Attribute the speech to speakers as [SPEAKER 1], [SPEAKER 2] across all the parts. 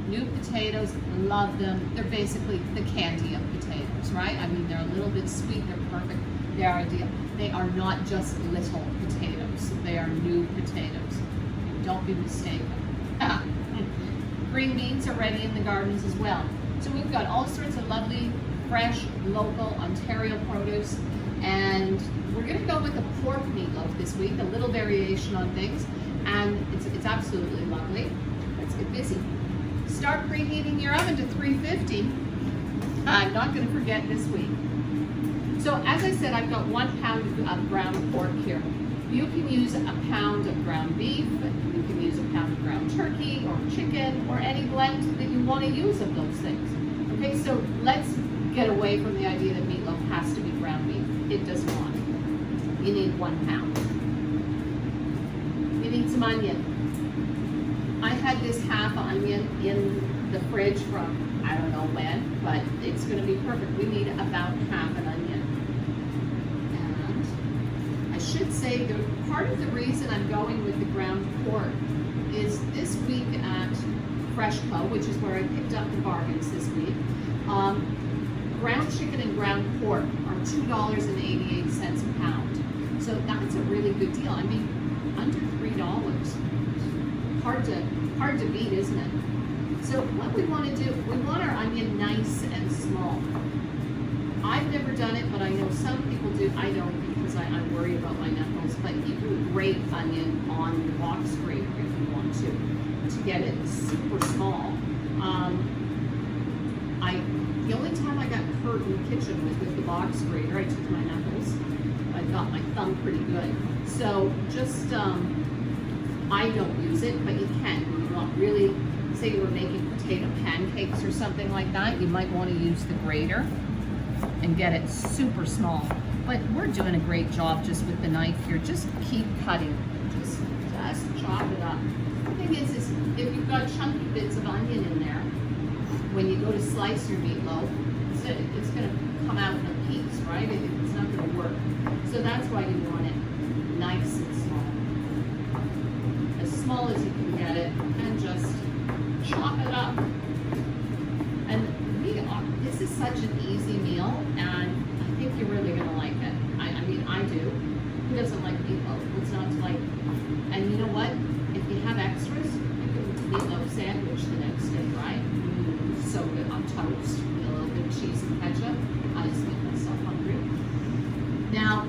[SPEAKER 1] New potatoes, love them. They're basically the candy of potatoes, right? I mean, they're a little bit sweet, they're perfect, they're ideal. They are not just little potatoes, they are new potatoes. Don't be mistaken. Green beans are ready in the gardens as well. So we've got all sorts of lovely, fresh, local Ontario produce, and we're gonna go with the pork meatloaf this week, a little variation on things, and it's absolutely lovely. Let's get busy. Start preheating your oven to 350. I'm not gonna forget this week. So as I said, I've got 1 pound of ground pork here. You can use a pound of ground beef, you can use a pound of ground turkey or chicken or any blend that you want to use of those things. Okay, so let's get away from the idea that meatloaf has to be ground beef. It does not. You need 1 pound. You need some onion. I had this half onion in the fridge from I don't know when, but it's going to be perfect. We need about half an onion. I should say that part of the reason I'm going with the ground pork is this week at Freshco, which is where I picked up the bargains this week, ground chicken and ground pork are $2.88 a pound. So that's a really good deal. I mean, under $3. Hard to beat, isn't it? So what we want to do, we want our onion nice and small. I've never done it, but I know some people do. I don't, because I worry about my knuckles, but you can grate onion on the box grater if you want to get it super small. The only time I got hurt in the kitchen was with the box grater. I took my knuckles. I got my thumb pretty good. So just, I don't use it, but you can. You want really, say you were making potato pancakes or something like that, you might want to use the grater and get it super small. But we're doing a great job just with the knife here. Just keep cutting. Just chop it up. The thing is if you've got chunky bits of onion in there, when you go to slice your meatloaf, it's going to come out in a piece, right? It's not going to work. So that's why you want it nice and small as you can get it, and just chop it up. And this is such an easy meal, and I think you're really going to like it. I mean, I do. Who doesn't like meatloaf? What's not to like? And you know what? If you have extras, you can meatloaf sandwich the next day, right? So good on toast, with a little bit of cheese and ketchup. I just make myself hungry. Now,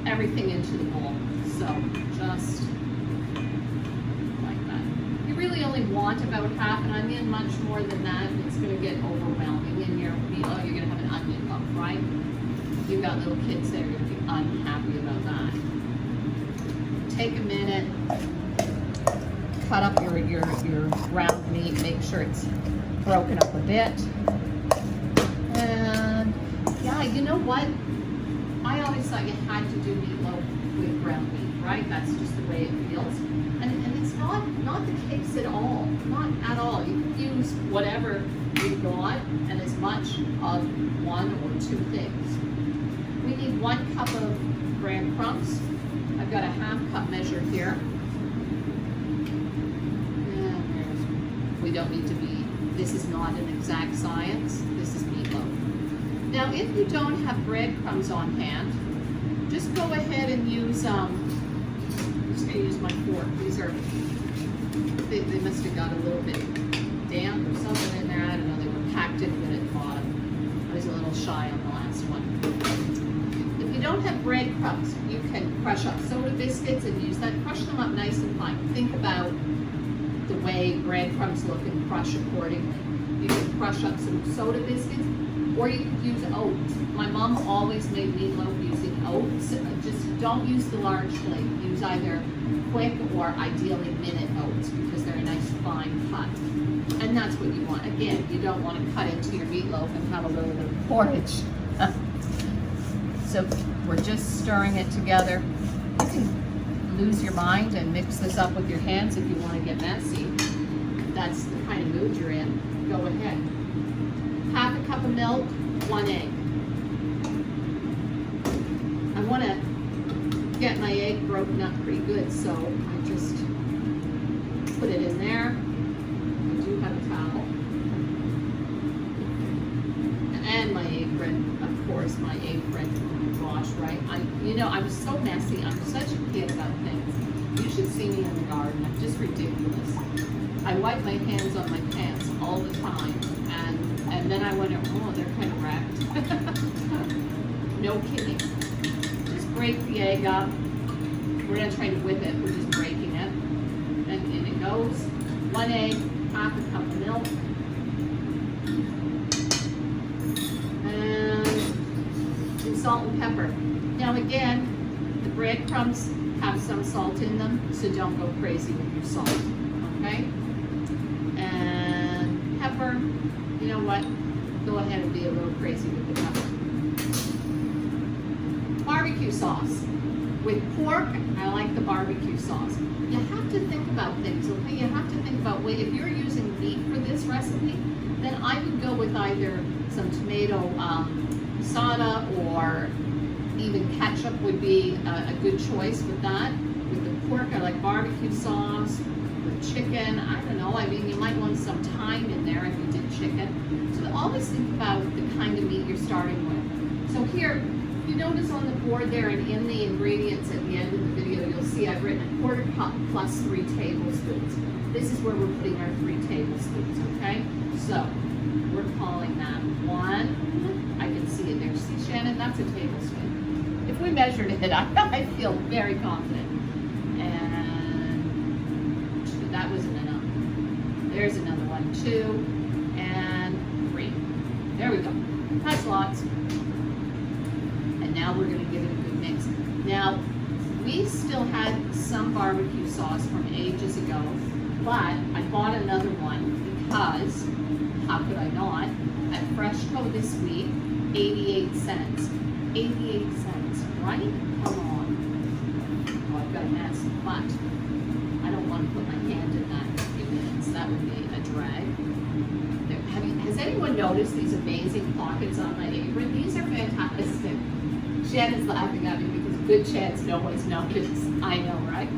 [SPEAKER 1] everything into the bowl. So just like that. You really only want about half an onion. Much more than that, it's going to get overwhelming in your meatloaf. You're going to have an onion loaf, right? You've got little kids there, you're going to be unhappy about that. Take a minute, cut up your ground meat, make sure it's broken up a bit. And yeah, you know what? I always thought you had to do meatloaf with ground meat, right? That's just the way it feels. And it's not the case at all. Not at all. You can use whatever you've got and as much of one or two things. We need 1 cup of breadcrumbs. I've got a ½ cup measure here. We don't need to be, this is not an exact science. This is meatloaf. Now, if you don't have breadcrumbs on hand, just go ahead and use, I'm just going to use my fork. These are, they must have got a little bit damp or something in there. I don't know, they were packed in good at the bottom. I was a little shy on the last one. If you don't have breadcrumbs, you can crush up soda biscuits and use that. Crush them up nice and fine. Think about the way breadcrumbs look and crush accordingly. You can crush up some soda biscuits, or you can use oats. My mom always made meatloaf using oats. Just don't use the large flake. Use either quick or ideally minute oats because they're a nice fine cut. And that's what you want. Again, you don't want to cut into your meatloaf and have a little bit of porridge. So we're just stirring it together. You can lose your mind and mix this up with your hands if you want to get messy. If that's the kind of mood you're in, go ahead. ½ cup of milk, 1 egg. I want to get my egg broken up pretty good, so I just put it in there. I do have a towel. course, my apron. Oh my gosh, right? I was so messy. I'm such a kid about things. You should see me in the garden. I'm just ridiculous. I wipe my hands on my pants all the time, and then I wonder, oh, they're kind of wrecked. No kidding. Just break the egg up. We're gonna try to whip it. We're just breaking it, and in it goes. 1 egg, half a cup of milk, and salt and pepper. Now again, the breadcrumbs have some salt in them, so don't go crazy with your salt, okay? And pepper, you know what? Go ahead and be a little crazy with the pepper. Barbecue sauce. With pork, I like the barbecue sauce. You have to think about things, okay? You have to think about, wait, if you're using meat for this recipe, then I would go with either some tomato passata, or even ketchup would be a good choice with that. With the pork, I like barbecue sauce. With chicken, I don't know, I mean, you might want some thyme in there if you did chicken. So always think about the kind of meat you're starting with. So here, you notice on the board there and in the ingredients at the end of the video, you'll see I've written a 1/4 cup plus 3 tablespoons. This is where we're putting our 3 tablespoons, okay? So we're calling that 1. I can see it there. See, Shannon, that's a tablespoon. If we measured it, I feel very confident. And 2, that wasn't enough. There's another one, 2, and 3. There we go. That's lots. Now we're going to give it a good mix. Now, we still had some barbecue sauce from ages ago, but I bought another one because, how could I not, at Freshco this week, 88 cents. 88 cents, right? Come on. Oh, I've got a mess, but I don't want to put my hand in that in a few minutes. That would be a drag. Has anyone noticed these amazing pockets on my apron? These are fantastic. Shannon's laughing at me because good chance no one's noticed. I know, right?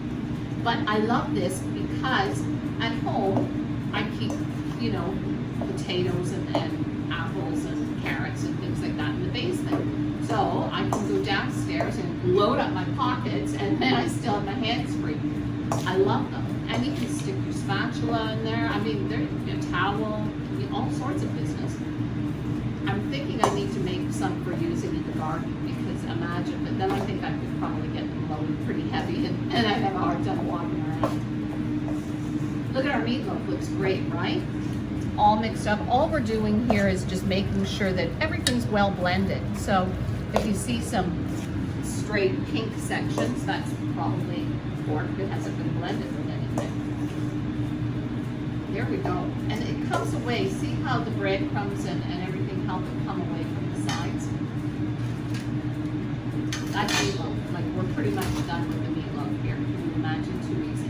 [SPEAKER 1] But I love this because at home I keep, potatoes and apples and carrots and things like that in the basement. So I can go downstairs and load up my pockets, and then I still have my hands free. I love them. And you can stick your spatula in there. I mean, there's a towel, all sorts of business. I'm thinking I need to make some for using in the garden, because imagine, but then I think I could probably get them loaded pretty heavy, and I'd have a hard time walking around. Look at our meatloaf, looks great, right? It's all mixed up. All we're doing here is just making sure that everything's well blended. So if you see some straight pink sections, that's probably pork that hasn't been blended with anything. There we go. And it comes away, see how the breadcrumbs and everything help it come away from the sides? That's meatloaf. Like, we're pretty much done with the meatloaf here. Can you imagine? Too easy.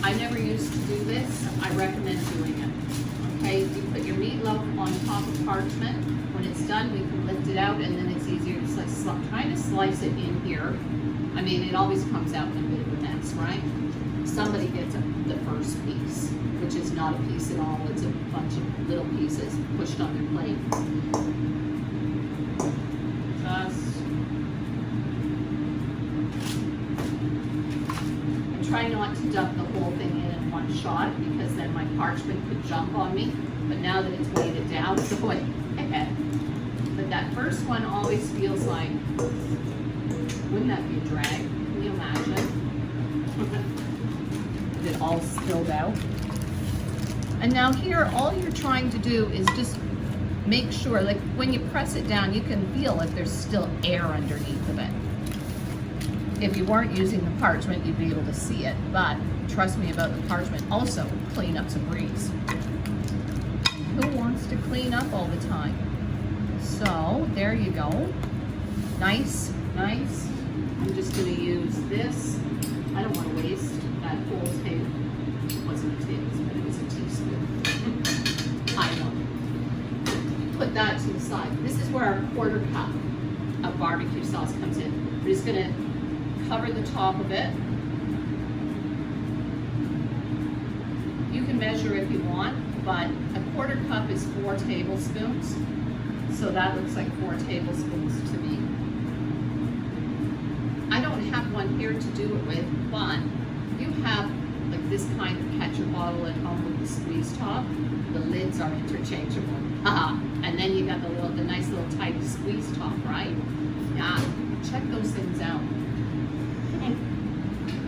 [SPEAKER 1] I never used to do this. I recommend doing it. Okay, you put your meatloaf on top of parchment. When it's done, we can lift it out, and then it's easier to slice. Trying to slice it in here. I mean, it always comes out in a bit of a mess, right? Somebody gets the first piece, which is not a piece at all. It's a bunch of little pieces pushed on their plate. And try not to dump the whole thing in one shot, because then my parchment could jump on me. But now that it's weighted down, it's going ahead. But that first one always feels like, wouldn't that be a drag? Can you imagine? It all spilled out. And now here, all you're trying to do is just make sure, like when you press it down, you can feel if there's still air underneath of it. If you weren't using the parchment, you'd be able to see it, but trust me about the parchment. Also, clean up some grease. Who wants to clean up all the time? So, there you go. Nice, nice. I'm just gonna use this. I don't want to waste that whole table. It wasn't a tablespoon, it was a teaspoon. I know. Put that to the side. This is where our 1/4 cup of barbecue sauce comes in. We're just gonna cover the top of it. You can measure if you want, but a 1/4 cup is 4 tablespoons. So that looks like 4 tablespoons to me. I don't have one here to do it with, but you have like this kind of ketchup bottle at home with the squeeze top. The lids are interchangeable. And then you got the nice little tight squeeze top, right? Yeah, check those things out.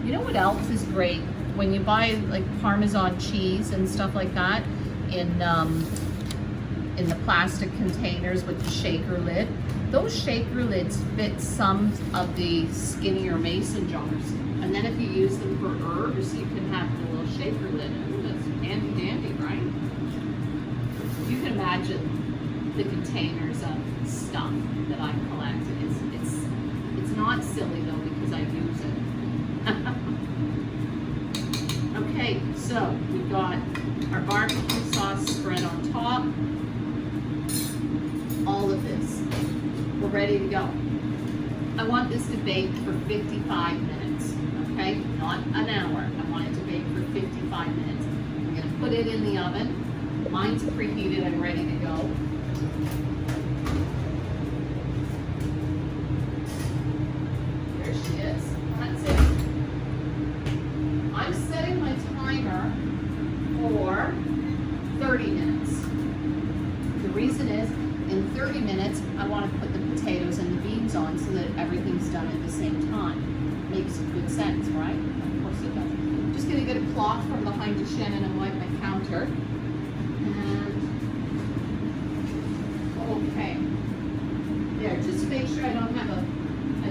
[SPEAKER 1] You know what else is great? When you buy like Parmesan cheese and stuff like that in the plastic containers with the shaker lid, those shaker lids fit some of the skinnier mason jars. And then if you use them for herbs, you can have the little shaker lid. Ooh, that's handy dandy, right? You can imagine the containers of stuff that I collect. It's not silly though, because I use it. Okay, so we've got our barbecue sauce spread on top. All of this. We're ready to go. I want this to bake for 55 minutes, okay? Not an hour. I want it to bake for 55 minutes. I'm gonna put it in the oven. Mine's preheated and ready to go. There she is. That's it. I'm setting my timer for 30 minutes. The reason is, in 30 minutes, I want to put the potatoes and the beans on so that everything's done at the same time. Makes good sense, right? Of course it does. I'm just going to get a cloth from behind you, Shannon, and wipe my counter. And, okay. There, just to make sure I don't have a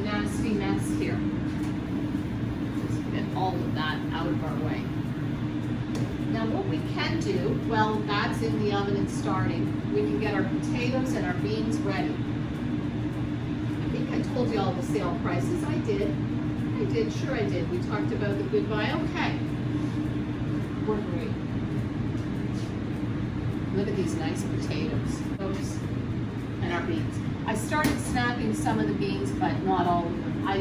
[SPEAKER 1] nasty mess here. Just get all of that out of our way. Now what we can do, well, that's in the oven and starting. We can get our potatoes and our beans ready. I think I told you all the sale prices. I did, sure I did. We talked about the good buy. Okay, we're great. Look at these nice potatoes, folks, and our beans. I started snapping some of the beans, but not all of them. I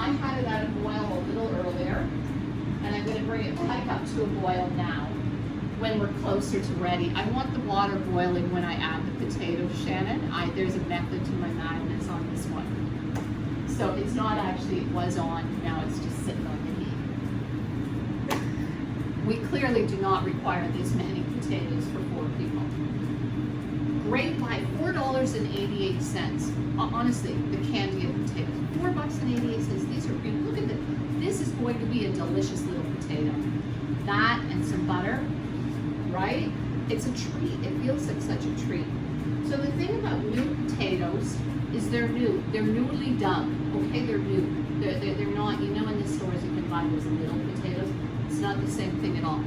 [SPEAKER 1] had it at a boil a little earlier, and I'm going to bring it back up to a boil now. When we're closer to ready. I want the water boiling when I add the potatoes, Shannon. There's a method to my madness on this one. So it's not actually, it was on, now it's just sitting on the heat. We clearly do not require this many potatoes for 4 people. Great buy, $4.88. Honestly, the candy of potatoes, $4.88. These are great. Look at this. This is going to be a delicious little potato. That and some butter. Right? It's a treat. It feels like such a treat. So the thing about new potatoes is they're new. They're newly dug. Okay, they're new. They're not, in the stores you can buy those little potatoes. It's not the same thing at all.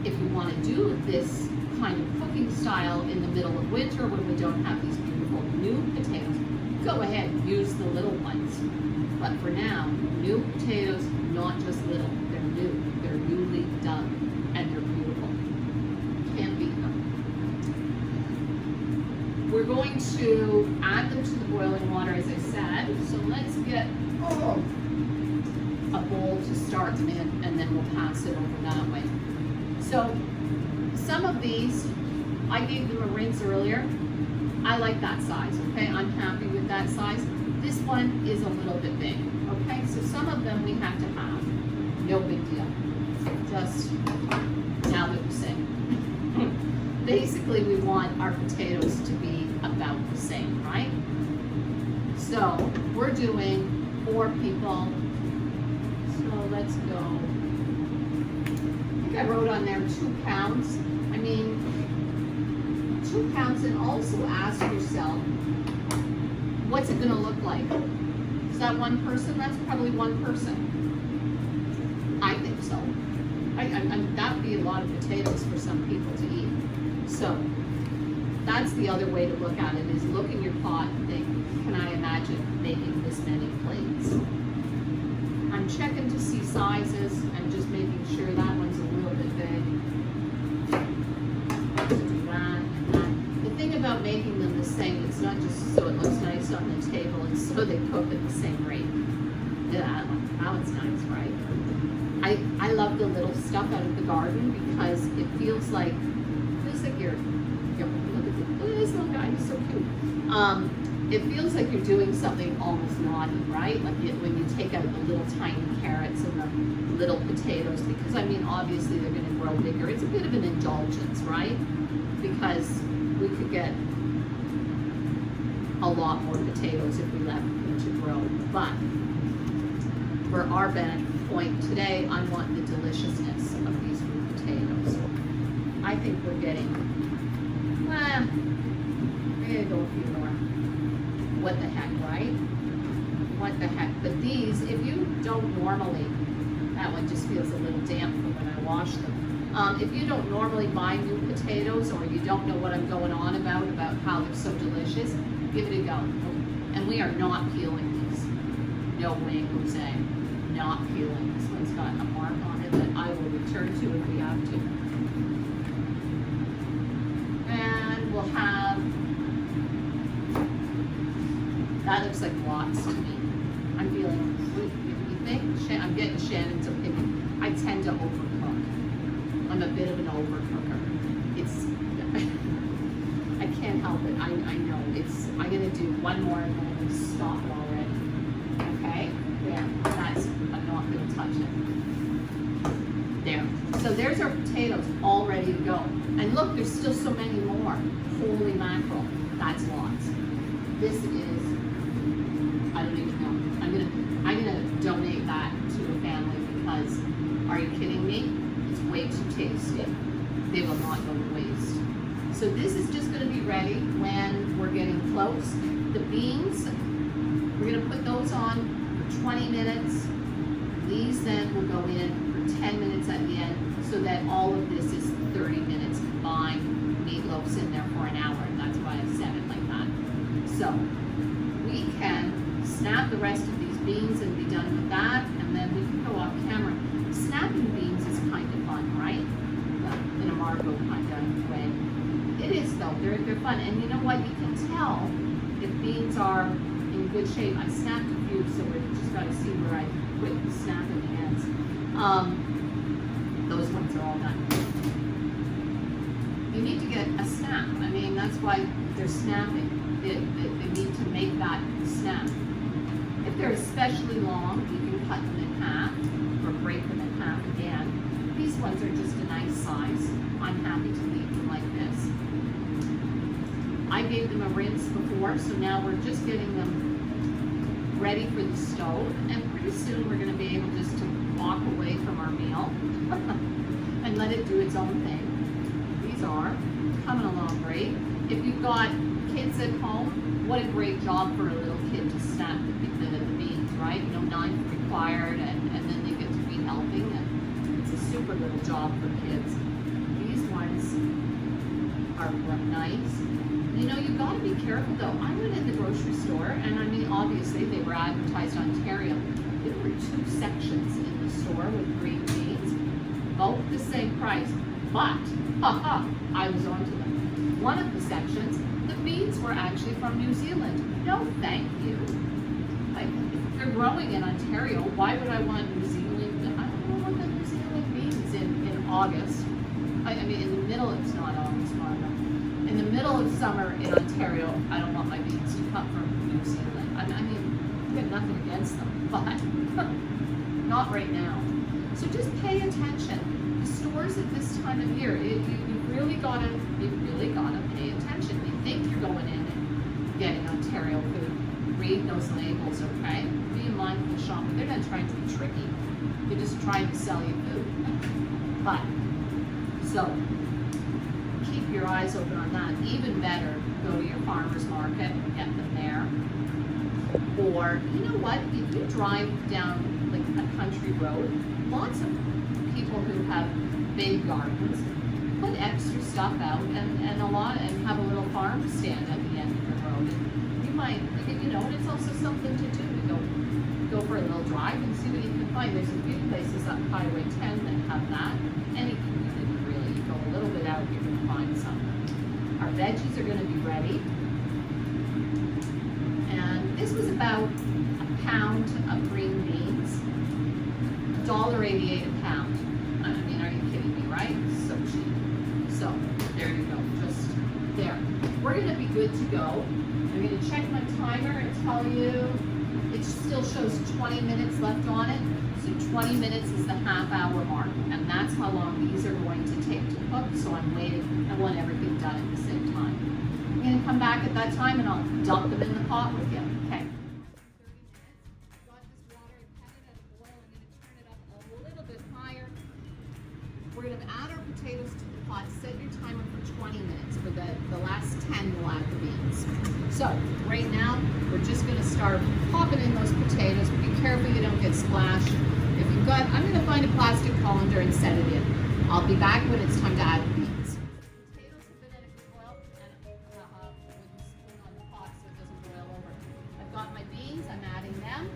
[SPEAKER 1] If you want to do this kind of cooking style in the middle of winter when we don't have these beautiful new potatoes, go ahead, use the little ones. But for now, new potatoes, not just little. They're new. They're newly dug. And they're beautiful. Can't beat them. We're going to add them to the boiling water, as I said. So let's get a bowl to start them in, and then we'll pass it over that way. So some of these, I gave them a rinse earlier. I like that size, okay? I'm happy with that size. This one is a little bit big, okay? So some of them we have to have. No big deal. Just now that we're saying. Basically, we want our potatoes to be about the same, right? So we're doing 4 people. So let's go. I think I wrote on there 2 pounds. I mean, 2 pounds, and also ask yourself, what's it gonna look like? Is that 1 person? That's probably 1 person. I think so. That would be a lot of potatoes for some people to eat. So that's the other way to look at it, is look in your pot and think, can I imagine making this many plates? I'm checking to see sizes and just making sure that one's a little bit big. To do that and that. The thing about making them the same, it's not just so it looks nice on the table, it's so they cook at the same rate. That one's nice, right? I love the little stuff out of the garden because it feels like you're look at this little guy, he's so cute. It feels like you're doing something almost naughty, right? Like when you take out the little tiny carrots and the little potatoes, because I mean, obviously they're going to grow bigger. It's a bit of an indulgence, right? Because we could get a lot more potatoes if we left them to grow. But for our benefit point today, I want the deliciousness of these root potatoes. I think we're getting, we're gonna go a few more. What the heck, right? What the heck? But these, if you don't normally, that one just feels a little damp from when I washed them. If you don't normally buy new potatoes, or you don't know what I'm going on about how they're so delicious, give it a go. And we are not peeling these. No way, Jose. Not peeling. This one's got a mark on it that I will return to if we have to. And we'll have, that looks like lots to me. I'm feeling, you think? I'm getting Shannon's opinion. I tend to overcook. I'm a bit of an overcooker. It's, I can't help it. I know. I'm gonna do one more and then I'm gonna stop already. Okay? There. I'm not gonna touch it. There. So there's our potatoes all ready to go. And look, there's still so many more. Holy mackerel. That's lots. This is, I don't even know. I'm gonna donate that to a family because, are you kidding me? It's way too tasty. They will not go to waste. So this is just gonna be ready when we're getting close. The beans, we're gonna put those on for 20 minutes. These then will go in for 10 minutes at the end, so that all of this is 30 minutes combined. Meatloaf's in there for an hour, and that's why I said it like that. So we can snap the rest of these beans and be done with that, and then we can go off camera. Snapping beans is kind of fun, right? In a Margot kind of way. It is though, they're fun. And you know what, you can tell if beans are in good shape. I snapped a few, so we've just got to see where I quit snapping the ends. Those ones are all done. You need to get a snap. I mean, that's why they're snapping. They need to make that snap. If they're especially long, you can cut them in half or break them in half again. These ones are just a nice size. I'm happy to leave them like this. I gave them a rinse before, so now we're just getting them ready for the stove, and pretty soon we're going to be able just to walk away from our meal and let it do its own thing. These are coming along great. If you've got kids at home, what a great job for a little kid to snap the beans, right? You know, knife required, and then they get to be helping, and it's a super little job for kids. These ones are nice. You know, you've got to be careful though. I went in the grocery store, and I mean, obviously they were advertised Ontario. There were 2 sections in the store with green beans, both the same price, but I was onto them. One of the sections, the beans were actually from New Zealand. No, thank you. Like, if they're growing in Ontario, why would I want New Zealand? I don't want the New Zealand beans in August. I mean, in the middle, it's not August, Martha. In the middle of summer in Ontario, I don't want my beans to come from New Zealand. I mean, I have nothing against them, but not right now. So just pay attention. The stores at this time of year, you really gotta pay attention. You think you're going in and getting Ontario food. Read those labels, okay? Be a mindful shopper. They're not trying to be tricky. They're just trying to sell you food. But, so, keep your eyes open on that. Even better, go to your farmer's market and get them there. Or, you know what, if you drive down like a country road, lots of people who have big gardens put extra stuff out and have a little farm stand at the end of the road. And you might, you know, and it's also something to do to go for a little drive and see what you can find. There's a few places up Highway 10 that have that. Any community really, you go a little bit out, you're gonna find something. Our veggies are gonna be ready. And this was about a pound of green beans, $1.88 a pound. I mean, are you kidding me, right? So cheap. So, there you go, just there. We're gonna be good to go. I'm going to check my timer and tell you it still shows 20 minutes left on it. So 20 minutes is the half-hour mark, and that's how long these are going to take to cook. So I'm waiting. I want everything done at the same time. I'm going to come back at that time and I'll dump them in the pot with you. Okay. 30 minutes. Got this water. I've had it at a boil. I'm going to turn it up a little bit higher. We're going to add our potatoes to the pot. Set your timer for 20 minutes. For the last 10, we'll add the beans. So right now, we're just going to start popping in those potatoes. Be careful you don't get splashed. If you've got, I'm going to find a plastic colander and set it in. I'll be back when it's time to add the beans. Potatoes have been in a boil, and with the spoon on the pot so it doesn't boil over. I've got my beans. I'm adding them.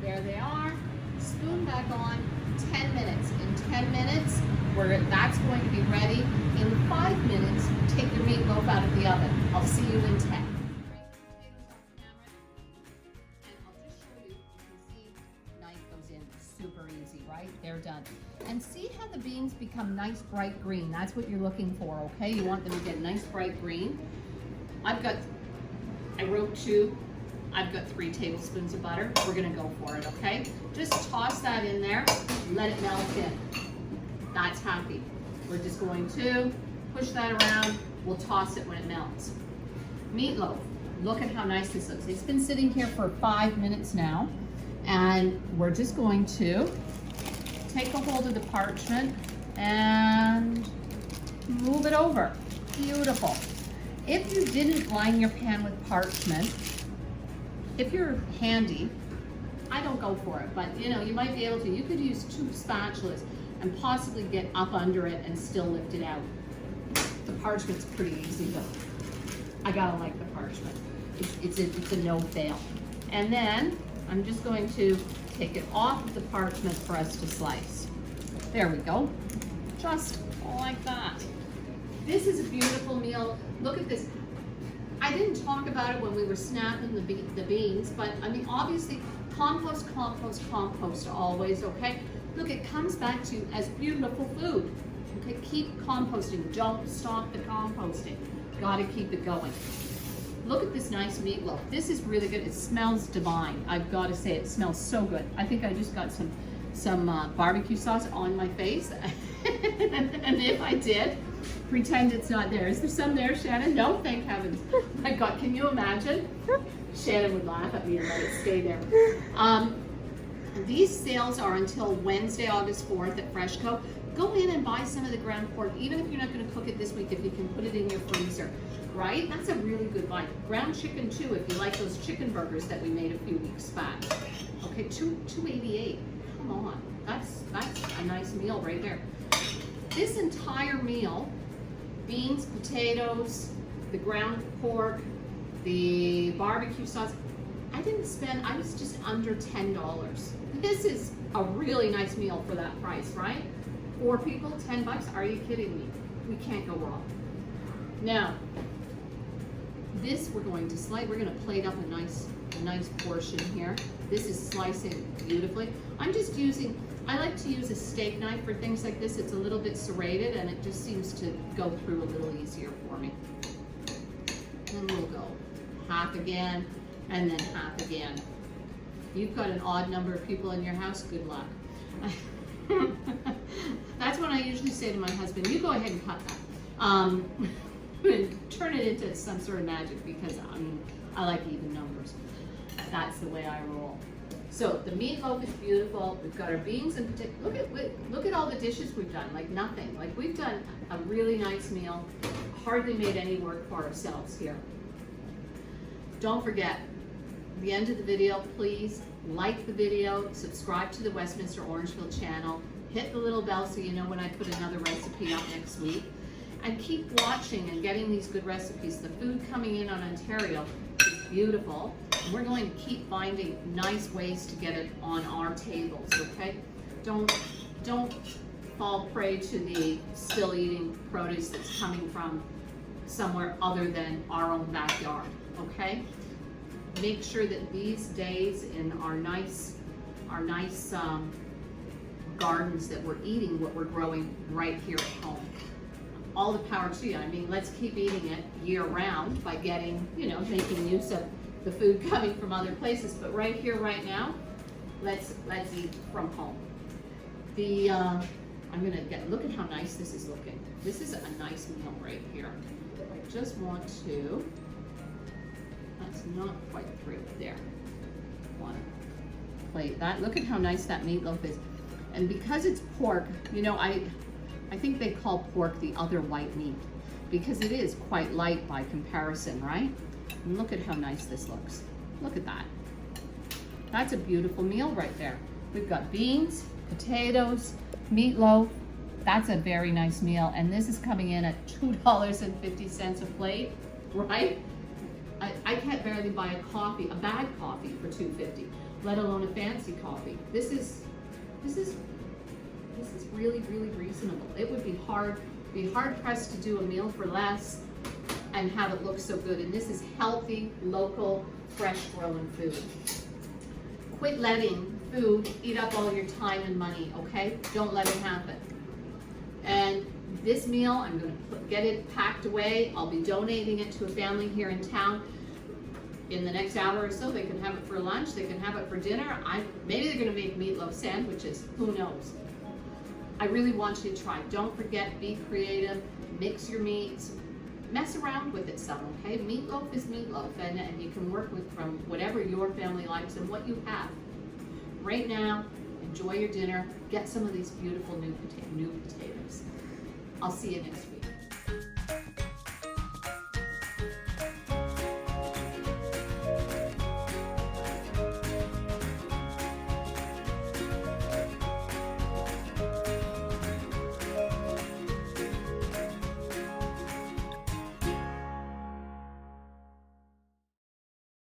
[SPEAKER 1] There they are. Spoon back on. 10 minutes. In 10 minutes, that's going to be ready. In 5 minutes, take your meatloaf out of the oven. I'll see you in 10. And I'll just show you. You can see, knife goes in. Super easy, right? They're done. And see how the beans become nice bright green. That's what you're looking for, okay? You want them to get nice bright green. I wrote 2. I've got 3 tablespoons of butter. We're gonna go for it, okay? Just toss that in there, let it melt in. That's happy. We're just going to push that around. We'll toss it when it melts. Meatloaf, look at how nice this looks. It's been sitting here for 5 minutes now, and we're just going to take a hold of the parchment and move it over. Beautiful. If you didn't line your pan with parchment, if you're handy, I don't go for it, but you know, you might be able to. You could use 2 spatulas and possibly get up under it and still lift it out. The parchment's pretty easy though. I gotta like the parchment. It's a no-fail. And then I'm just going to take it off of the parchment for us to slice. There we go. Just like that. This is a beautiful meal. Look at this. I didn't talk about it when we were snapping the beans, but I mean, obviously, compost, compost, compost always, okay? Look, it comes back to you as beautiful food. Okay, keep composting. Don't stop the composting. Gotta keep it going. Look at this nice meatloaf. This is really good. It smells divine. I've got to say, it smells so good. I think I just got some barbecue sauce on my face, and if I did, pretend it's not there. Is there some there, Shannon? No, thank heavens. My God, can you imagine? Shannon would laugh at me and let it stay there. These sales are until Wednesday, August 4th at Freshco. Go in and buy some of the ground pork, even if you're not going to cook it this week, if you can put it in your freezer, right? That's a really good buy. Ground chicken too, if you like those chicken burgers that we made a few weeks back. Okay, $2.88. Come on, that's a nice meal right there. This entire meal, beans, potatoes, the ground pork, the barbecue sauce, I was just under $10. This is a really nice meal for that price, right? 4 people, $10. Are you kidding me? We can't go wrong. Now, this we're going to slice. We're going to plate up a nice portion here. This is slicing beautifully. I'm just using, I like to use a steak knife for things like this. It's a little bit serrated and it just seems to go through a little easier for me. And we'll go half again and then half again. If you've got an odd number of people in your house, good luck. That's when I usually say to my husband, you go ahead and cut that. Turn it into some sort of magic, because I like even numbers. That's the way I roll. So the meatloaf is beautiful. We've got our beans and potatoes. Look at all the dishes we've done, like nothing. Like we've done a really nice meal. Hardly made any work for ourselves here. Don't forget, at the end of the video, please like the video, subscribe to the Westminster Orangeville channel, hit the little bell so you know when I put another recipe up next week, and keep watching and getting these good recipes. The food coming in on Ontario is beautiful, and we're going to keep finding nice ways to get it on our tables, okay? Don't fall prey to the still eating produce that's coming from somewhere other than our own backyard, okay? Make sure that these days in our nice gardens that we're eating what we're growing right here at home. all the power to you. I mean, let's keep eating it year round by getting, making use of the food coming from other places. But right here, right now, let's eat from home. I'm gonna look at how nice this is looking. This is a nice meal right here. I just want to, that's not quite through there. Want to plate that. Look at how nice that meatloaf is. And because it's pork, I think they call pork the other white meat because it is quite light by comparison, right? And look at how nice this looks. Look at that. That's a beautiful meal right there. We've got beans, potatoes, meatloaf. That's a very nice meal. And this is coming in at $2.50 a plate, right? I can't barely buy a bag coffee for $2.50, let alone a fancy coffee. This is really, really reasonable. It would be hard pressed to do a meal for less and have it look so good. And this is healthy, local, fresh growing food. Quit letting food eat up all your time and money, okay? Don't let it happen. And this meal, I'm gonna get it packed away. I'll be donating it to a family here in town in the next hour or so. They can have it for lunch, they can have it for dinner. Maybe they're gonna make meatloaf sandwiches, who knows? I really want you to try. Don't forget, be creative, mix your meats, mess around with it some, okay? Meatloaf is meatloaf, and you can work with from whatever your family likes and what you have. Right now, enjoy your dinner, get some of these beautiful new potatoes. I'll see you next week.